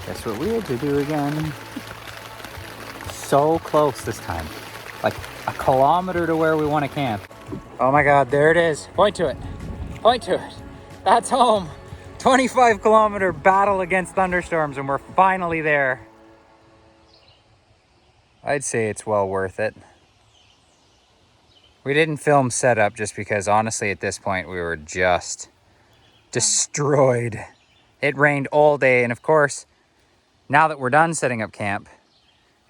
Guess what we had to do again. So close this time. Like a kilometer to where we want to camp. Oh my God, there it is. Point to it. Point to it. That's home. 25-kilometer battle against thunderstorms, and we're finally there. I'd say it's well worth it. We didn't film setup just because honestly at this point we were just destroyed. It rained all day, and of course, now that we're done setting up camp,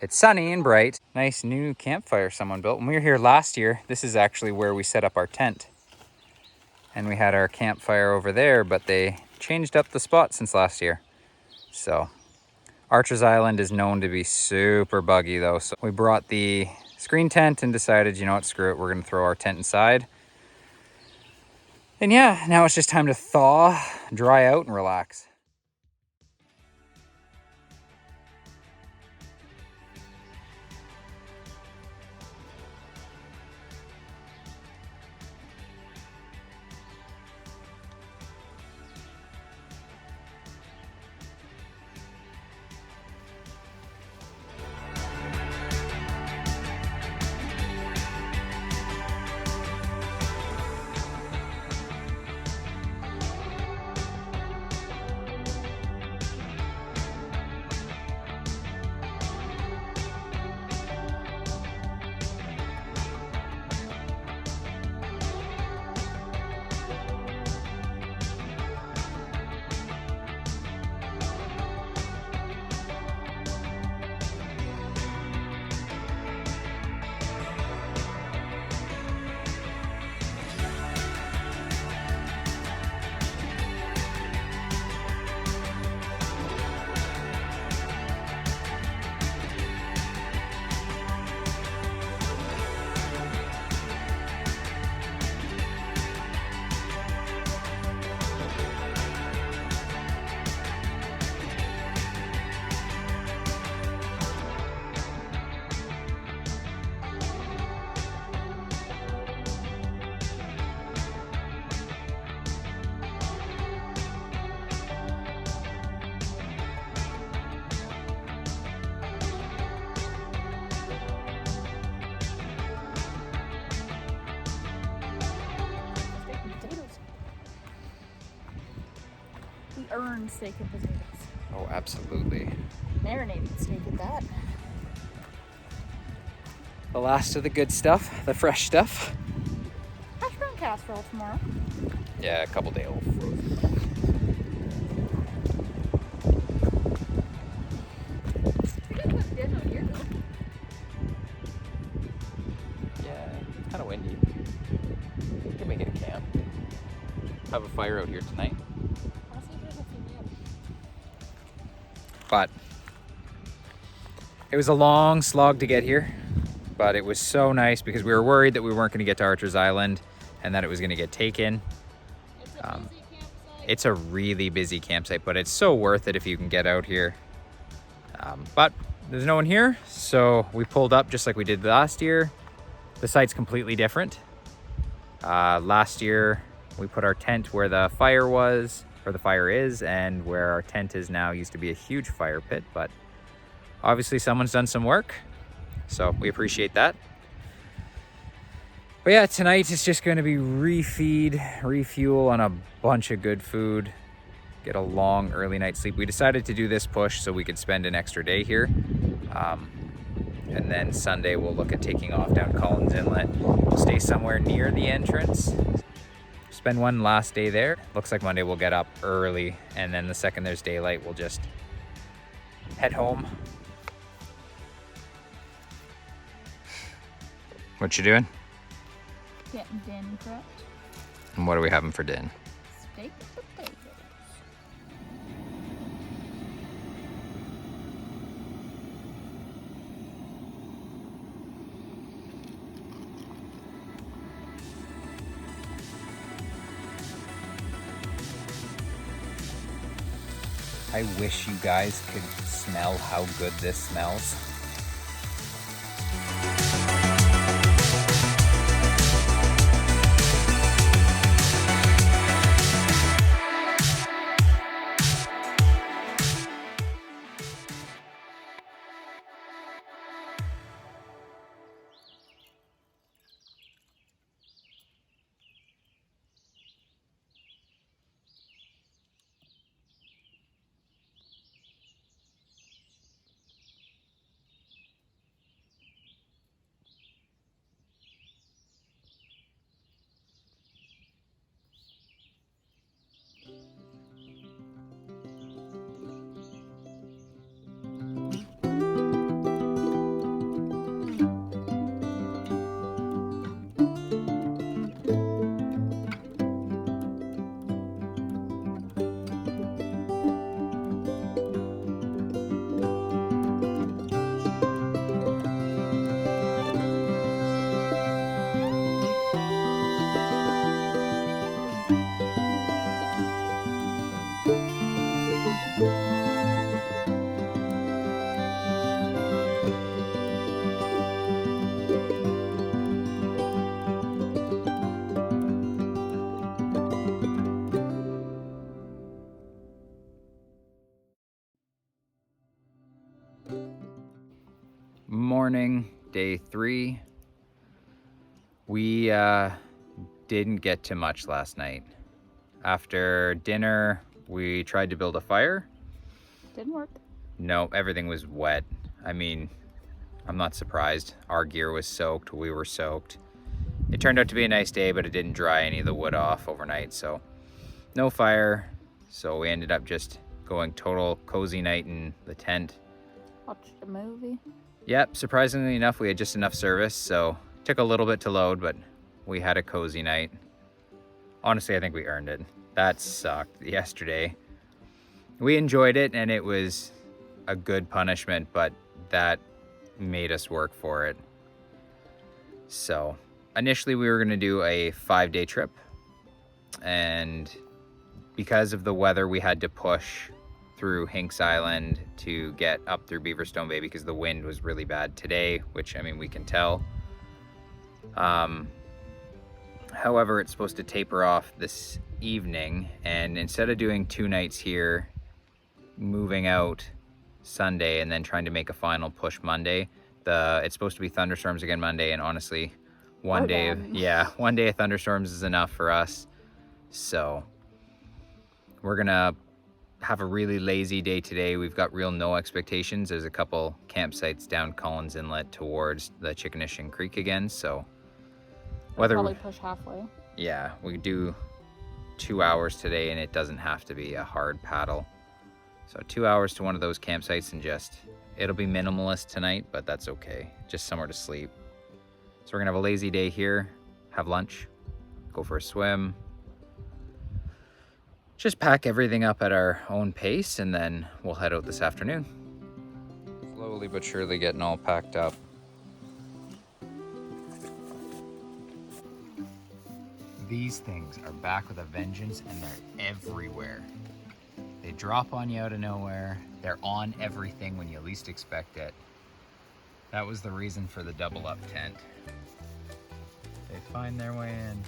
it's sunny and bright. Nice new campfire someone built. When we were here last year, this is actually where we set up our tent. And we had our campfire over there, but they changed up the spot since last year. So Archer's Island is known to be super buggy though. So we brought the screen tent and decided, you know what, screw it. We're gonna throw our tent inside. And yeah, now it's just time to thaw, dry out, and relax. Earned steak and potatoes. Oh, absolutely. Marinated steak at that. The last of the good stuff, the fresh stuff. Hash brown casserole tomorrow. Yeah, a couple day old. We did cook dinner here though. Yeah, it's kind of windy. We can make it a camp. Have a fire out here tonight. But it was a long slog to get here, but it was so nice because we were worried that we weren't going to get to Archer's Island and that it was going to get taken. It's a really busy campsite, but it's so worth it if you can get out here. But there's no one here, so we pulled up just like we did last year. The site's completely different. Last year we put our tent where the fire was, or the fire is, and where our tent is now used to be a huge fire pit, but obviously someone's done some work, so we appreciate that. But yeah, tonight it's just going to be refeed, refuel on a bunch of good food, get a long early night sleep. We decided to do this push so we could spend an extra day here, and then Sunday we'll look at taking off down Collins Inlet. We'll stay somewhere near the entrance, spend one last day there. Looks like Monday we'll get up early, and then the second there's daylight we'll just head home. What you doing? Getting din prepped. And what are we having for din? Steak and potatoes. I wish you guys could smell how good this smells. Morning, day 3. We didn't get to much last night. After dinner, we tried to build a fire. Didn't work. No, everything was wet. I mean, I'm not surprised. Our gear was soaked, we were soaked. It turned out to be a nice day, but it didn't dry any of the wood off overnight, so no fire. So we ended up just going total cozy night in the tent. Watched a movie. Yep, surprisingly enough, we had just enough service, so it took a little bit to load, but we had a cozy night. Honestly, I think we earned it. That sucked yesterday. We enjoyed it, and it was a good punishment, but that made us work for it. So initially we were going to do a 5-day trip, and because of the weather, we had to push through Hinks Island to get up through Beaverstone Bay because the wind was really bad today, which, I mean, we can tell. However, it's supposed to taper off this evening, and instead of doing 2 nights here, moving out Sunday and then trying to make a final push Monday, it's supposed to be thunderstorms again Monday, and honestly, one day of thunderstorms is enough for us. So we're gonna have a really lazy day today. We've got no expectations. There's a couple campsites down Collins Inlet towards the Chickasha Creek again, so We'll probably push halfway. Yeah, we do 2 hours today, and it doesn't have to be a hard paddle. So 2 hours to one of those campsites, and it'll be minimalist tonight, but that's okay. Just somewhere to sleep. So we're gonna have a lazy day here, have lunch, go for a swim, just pack everything up at our own pace, and then we'll head out this afternoon. Slowly but surely getting all packed up. These things are back with a vengeance, and they're everywhere. They drop on you out of nowhere. They're on everything when you least expect it. That was the reason for the double up tent. They find their way in.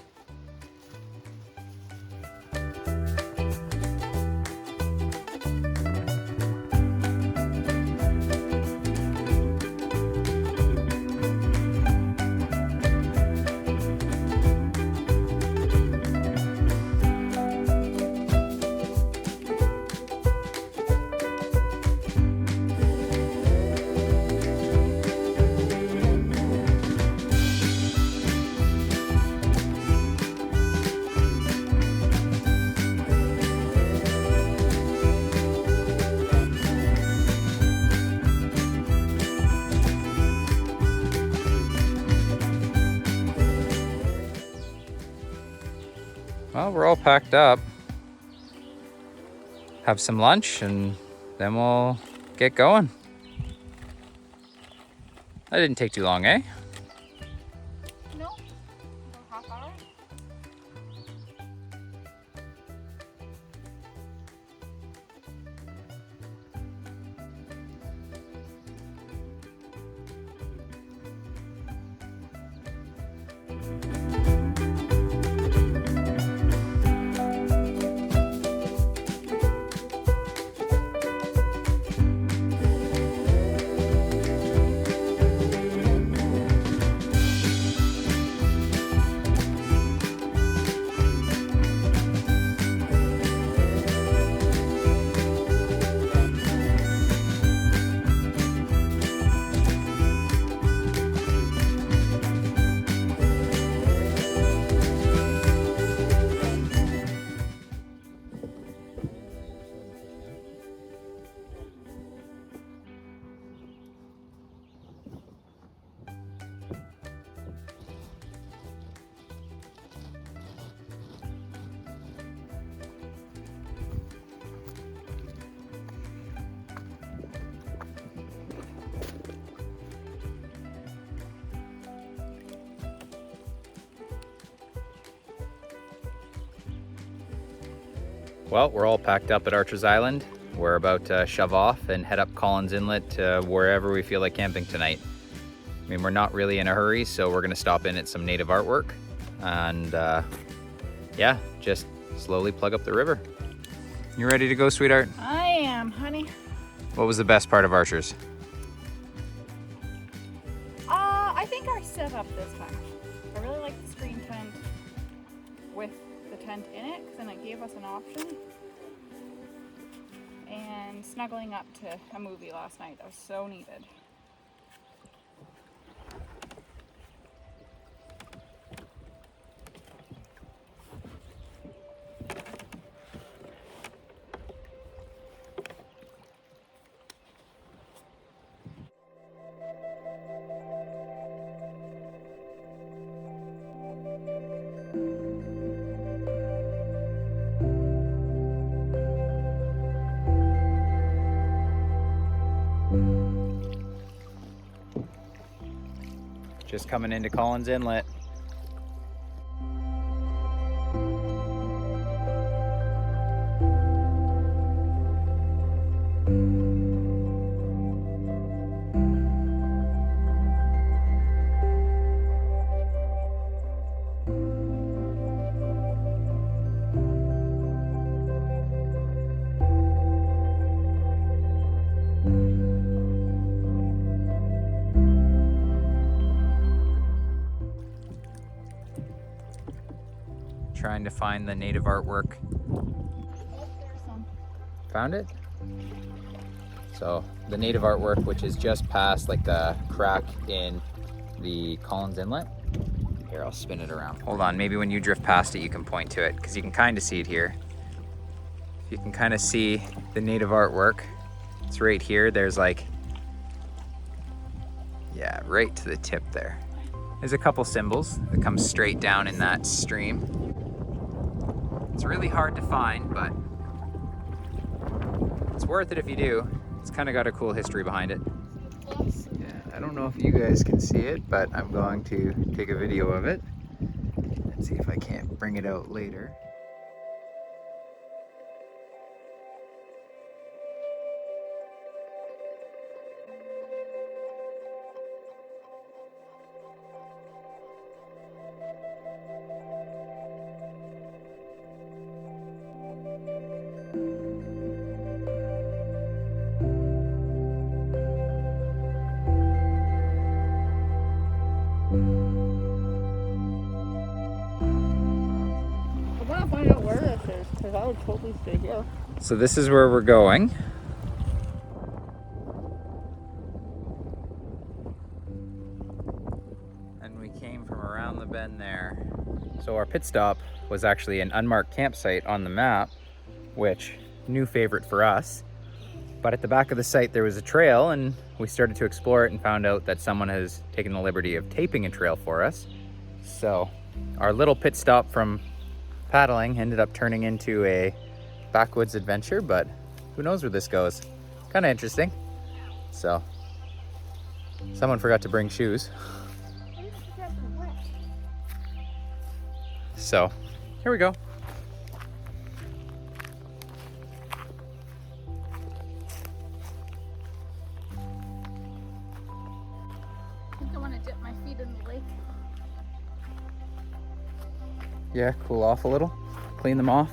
Well, we're all packed up. Have some lunch, and then we'll get going. That didn't take too long, eh? No. About half hour. Well, we're all packed up at Archer's Island. We're about to shove off and head up Collins Inlet to wherever we feel like camping tonight. I mean, we're not really in a hurry, so we're gonna stop in at some native artwork and yeah, just slowly plug up the river. You ready to go, sweetheart? I am, honey. What was the best part of Archer's? up this time. I really like the screen tent with the tent in it because then it gave us an option. And snuggling up to a movie last night, that was so needed. Just coming into Collins Inlet. Trying to find the native artwork. Oh, there's some. Found it? So the native artwork, which is just past like the crack in the Collins Inlet. Here, I'll spin it around. Hold on, maybe when you drift past it, you can point to it because you can kind of see it here. You can kind of see the native artwork. It's right here. There's like, yeah, right to the tip there. There's a couple symbols that come straight down in that stream. It's really hard to find, but it's worth it if you do. It's kind of got a cool history behind it. Yeah, I don't know if you guys can see it, but I'm going to take a video of it and see if I can't bring it out later. I want to find out where this is because I would totally stay here. So this is where we're going. And we came from around the bend there. So our pit stop was actually an unmarked campsite on the map, which new favorite for us. But at the back of the site there was a trail and we started to explore it and found out that someone has taken the liberty of taping a trail for us. So our little pit stop from paddling ended up turning into a backwoods adventure, but who knows where this goes. Kind of interesting. So someone forgot to bring shoes. So here we go. I think I want to dip my feet in the lake. Yeah, cool off a little, clean them off.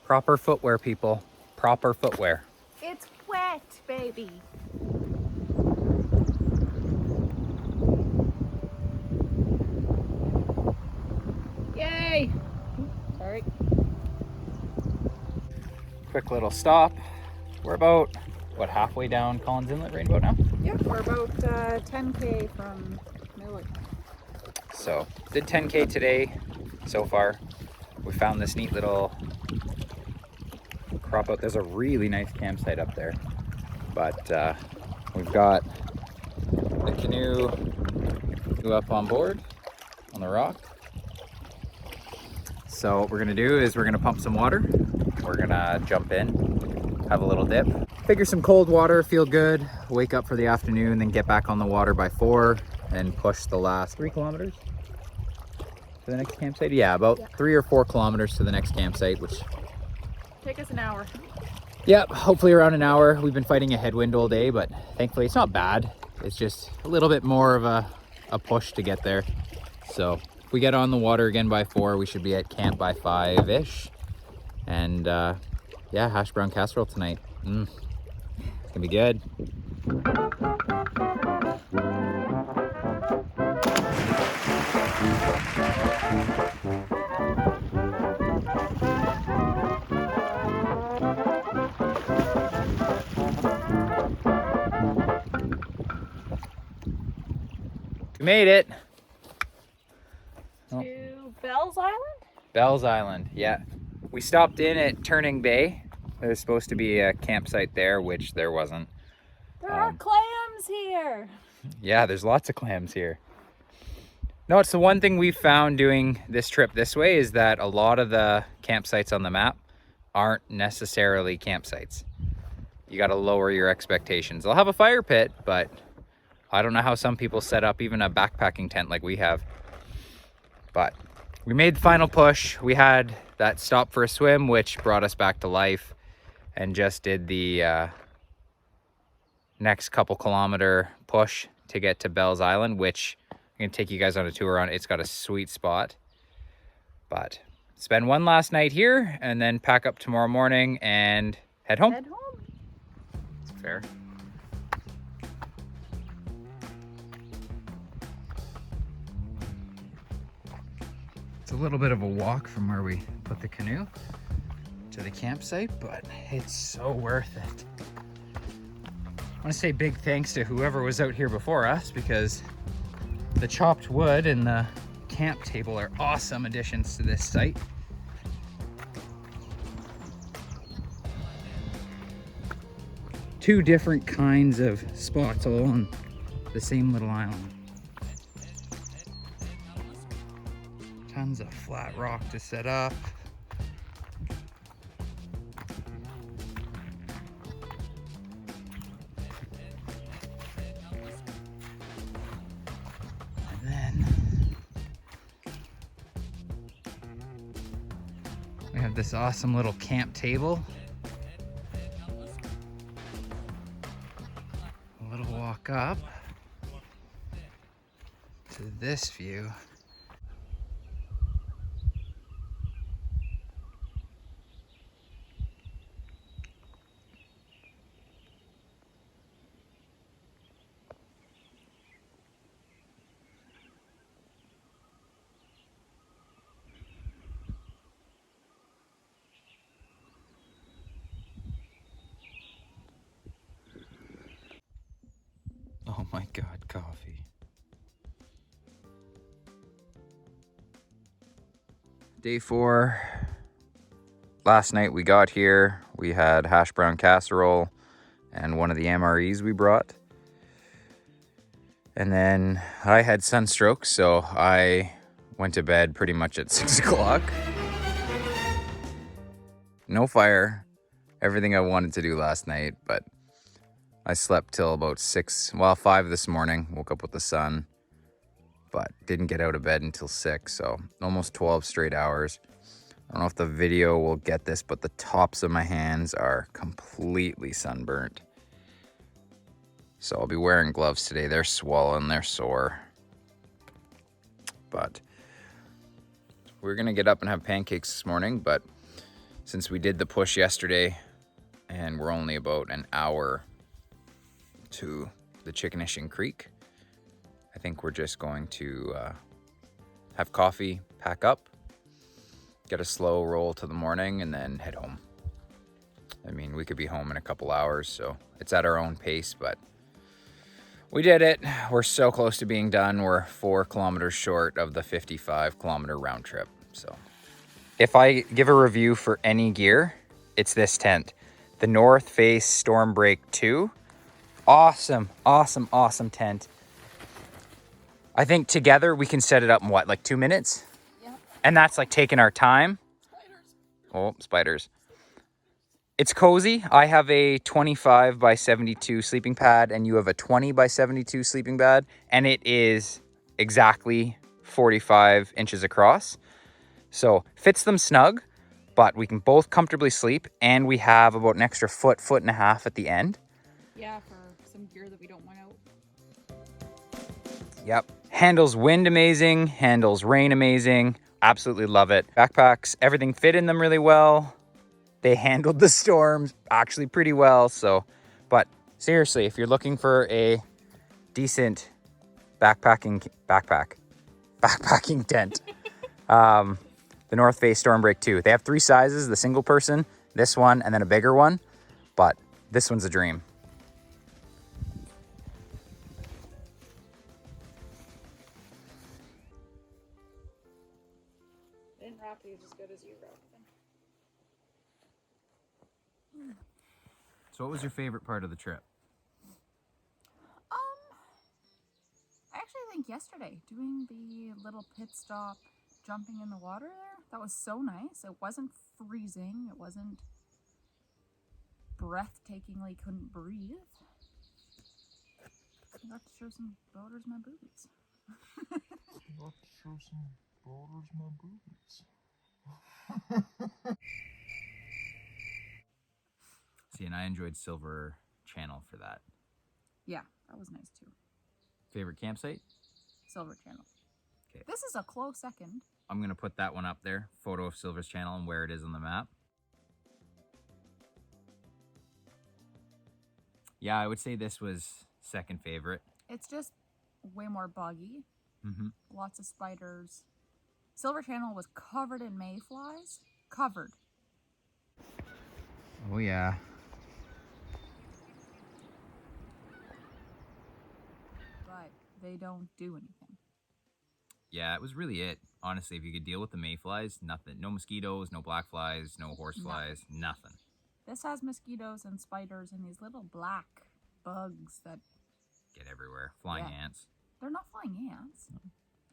Proper footwear, people. Proper footwear. It's wet, baby. Yay! Sorry. Quick little stop. We're about, what, halfway down Collins Inlet Rainbow now? Yep, we're about 10K from Millie. So, did 10K today so far. We found this neat little crop out. There's a really nice campsite up there. But we've got the canoe up on board on the rock. So what we're gonna do is we're gonna pump some water. We're gonna jump in, have a little dip, figure some cold water, feel good, wake up for the afternoon, then get back on the water by 4 and push the last 3 kilometers to the next campsite. Yeah, about 3 or 4 kilometers to the next campsite, which Take us an hour. yeah, hopefully around an hour. We've been fighting a headwind all day, but thankfully it's not bad. It's just a little bit more of a push to get there. So If we get on the water again by 4, we should be at camp by 5-ish. And yeah, hash brown casserole tonight. It's gonna be good. We made it. To Bell's Island? Bell's Island, yeah. We stopped in at Turning Bay. There's supposed to be a campsite there, which there wasn't. There are clams here. Yeah, there's lots of clams here. No, it's the one thing we found doing this trip this way is that a lot of the campsites on the map aren't necessarily campsites. You got to lower your expectations. They'll have a fire pit, but I don't know how some people set up even a backpacking tent like we have. But we made the final push. We had that stop for a swim, which brought us back to life, and just did the next couple kilometer push to get to Bell's Island, which I'm gonna take you guys on a tour on. It's got a sweet spot. But spend one last night here and then pack up tomorrow morning and head home. Head home. It's fair. It's a little bit of a walk from where we put the canoe to the campsite, but it's so worth it. I want to say big thanks to whoever was out here before us, because the chopped wood and the camp table are awesome additions to this site. Two different kinds of spots all on the same little island. Tons of flat rock to set up. And then we have this awesome little camp table. A little walk up to this view. Oh my God, coffee. Day 4. Last night we got here, we had hash brown casserole and one of the MREs we brought. And then I had sunstroke, so I went to bed pretty much at 6 o'clock. No fire, everything I wanted to do last night, but I slept till about 5 this morning, woke up with the sun, but didn't get out of bed until 6, so almost 12 straight hours. I don't know if the video will get this, but the tops of my hands are completely sunburnt. So I'll be wearing gloves today. They're swollen, they're sore. But we're gonna get up and have pancakes this morning, but since we did the push yesterday and we're only about an hour to the Chickenish Creek, I think we're just going to have coffee, pack up, get a slow roll to the morning, and then head home. I mean, we could be home in a couple hours, so it's at our own pace, but we did it. We're so close to being done. We're 4 kilometers short of the 55-kilometer round trip. So if I give a review for any gear, it's this tent, the North Face Stormbreak 2. Awesome, awesome, awesome tent. I think together we can set it up in what, like 2 minutes? Yeah. And that's like taking our time. Spiders. Oh, spiders. It's cozy. I have a 25 by 72 sleeping pad and you have a 20 by 72 sleeping pad. And it is exactly 45 inches across. So fits them snug, but we can both comfortably sleep. And we have about an extra foot and a half at the end. Yeah, for some gear that we don't want out. Yep. Handles wind amazing, handles rain amazing. Absolutely love it. Backpacks, everything fit in them really well. They handled the storms actually pretty well. So, but seriously, if you're looking for a decent backpacking tent, the North Face Stormbreak 2. They have 3 sizes, the single person, this one, and then a bigger one. But this one's a dream. They didn't wrap these as good as you wrapped them. So what was your favorite part of the trip? I actually think yesterday, doing the little pit stop, jumping in the water there, that was so nice. It wasn't freezing. It wasn't breathtakingly couldn't breathe. I got to show some boaters my boobies. See, and I enjoyed Silver Channel for that. Yeah, that was nice too. Favorite campsite? Silver Channel. Okay. This is a close second. I'm going to put that one up there. Photo of Silver's Channel and where it is on the map. Yeah, I would say this was second favorite. It's just way more buggy. Mm-hmm. Lots of spiders. Silver Channel was covered in mayflies. Covered. Oh, yeah. But they don't do anything. Yeah, it was really it. Honestly, if you could deal with the mayflies, nothing. No mosquitoes, no black flies, no horseflies, nothing. This has mosquitoes and spiders and these little black bugs that Get everywhere. Flying ants. they're not flying ants.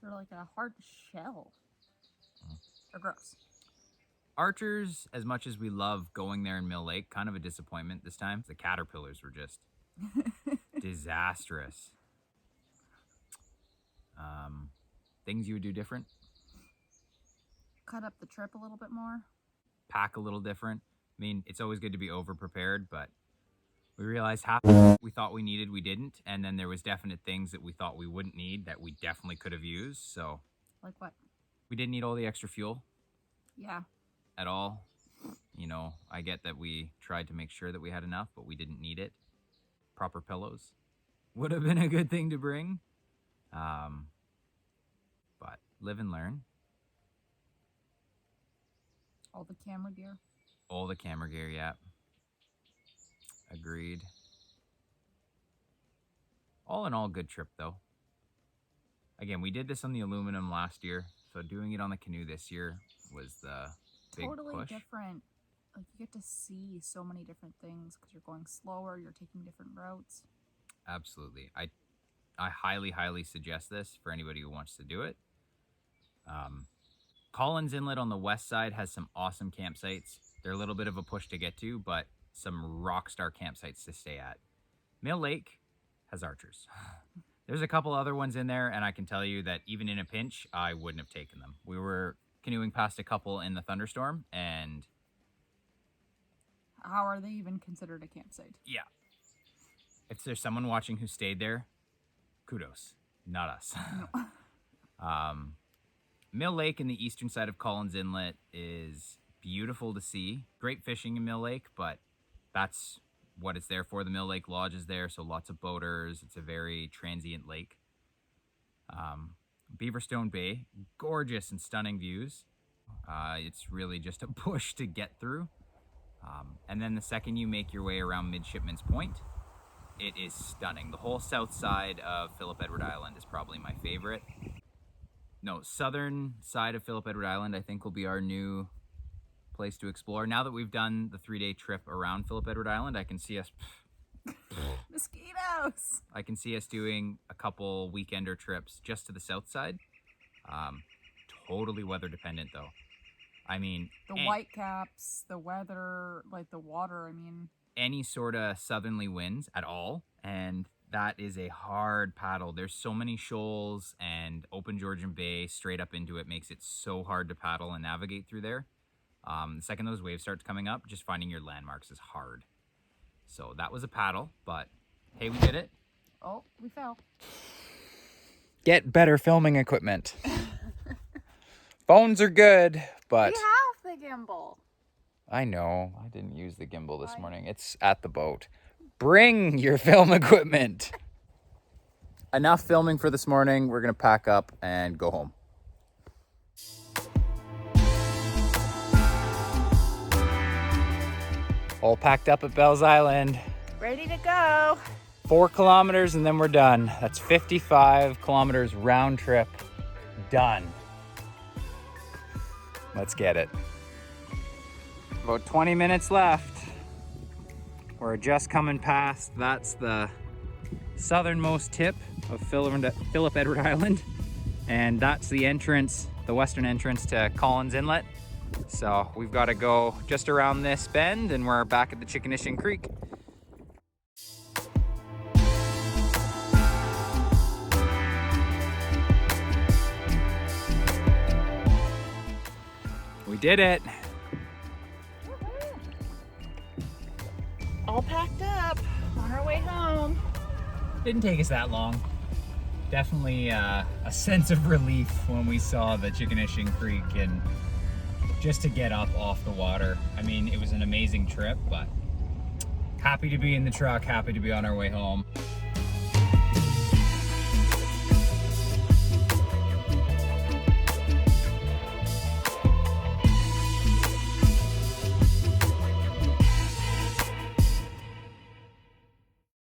They're like a hard shell. They're gross. Archers, as much as we love going there in Mill Lake, kind of a disappointment this time. The caterpillars were just disastrous. Things you would do different? Cut up the trip a little bit more. Pack a little different. I mean, it's always good to be over-prepared, but we realized half we thought we needed, we didn't. And then there was definite things that we thought we wouldn't need that we definitely could have used. So Like what? we didn't need all the extra fuel Yeah. at all. You know, I get that we tried to make sure that we had enough, but we didn't need it. Proper pillows would have been a good thing to bring. But live and learn. All the camera gear. All the camera gear, yeah. Agreed. All in all, good trip, though. Again, we did this on the aluminum last year, so doing it on the Canoe this year was the big Totally push. different. Like you get to see so many different things because you're going slower, you're taking different routes. Absolutely. I highly, highly suggest this for anybody who wants to do it. Collins Inlet on the west side has some awesome campsites. They're a little bit of a push to get to, but some rock star campsites to stay at. Mill Lake has archers. There's a couple other ones in there, and I can tell you that even in a pinch, I wouldn't have taken them. We were canoeing past a couple in the thunderstorm, and How are they even considered a campsite? yeah. If there's someone watching who stayed there, kudos. Not us. No. Mill Lake in the eastern side of Collins Inlet is beautiful to see. Great fishing in Mill Lake, but that's what it's there for. The Mill Lake Lodge is there, so lots of boaters. It's a very transient lake. Beaverstone Bay, gorgeous and stunning views. It's really just a push to get through. And then the second you make your way around Midshipman's Point, it is stunning. The whole south side of Philip Edward Island is probably my favorite. No, southern side of Philip Edward Island I think will be our new place to explore. Now that we've done the 3-day trip around Philip Edward Island, I can see us Mosquitoes! I can see us doing a couple weekender trips just to the south side. Totally weather dependent though. I mean, The white caps, the weather, like the water, I mean. Any sort of southerly winds at all, and that is a hard paddle. There's so many shoals, and open Georgian Bay straight up into it makes it so hard to paddle and navigate through there. The second those waves start coming up, just finding your landmarks is hard. So that was a paddle, but hey, we did it. Oh, we fell. Get better filming equipment. Phones are good, but... We have the gimbal. I know. I didn't use the gimbal this morning. It's at the boat. Bring your film equipment. Enough filming for this morning. We're going to pack up and go home. All packed up at Bell's Island. Ready to go. 4 kilometers and then we're done. That's 55 kilometers round trip. Done. Let's get it. About 20 minutes left. We're just coming past. That's the southernmost tip of Phillip Edward Island. And that's the entrance, the western entrance to Collins Inlet. So we've got to go just around this bend and we're back at the Chickenition Creek. We did it. All packed up on our way home. Didn't take us that long. Definitely a sense of relief when we saw the Chickenition Creek and just to get up off the water. I mean, it was an amazing trip, but happy to be in the truck, happy to be on our way home.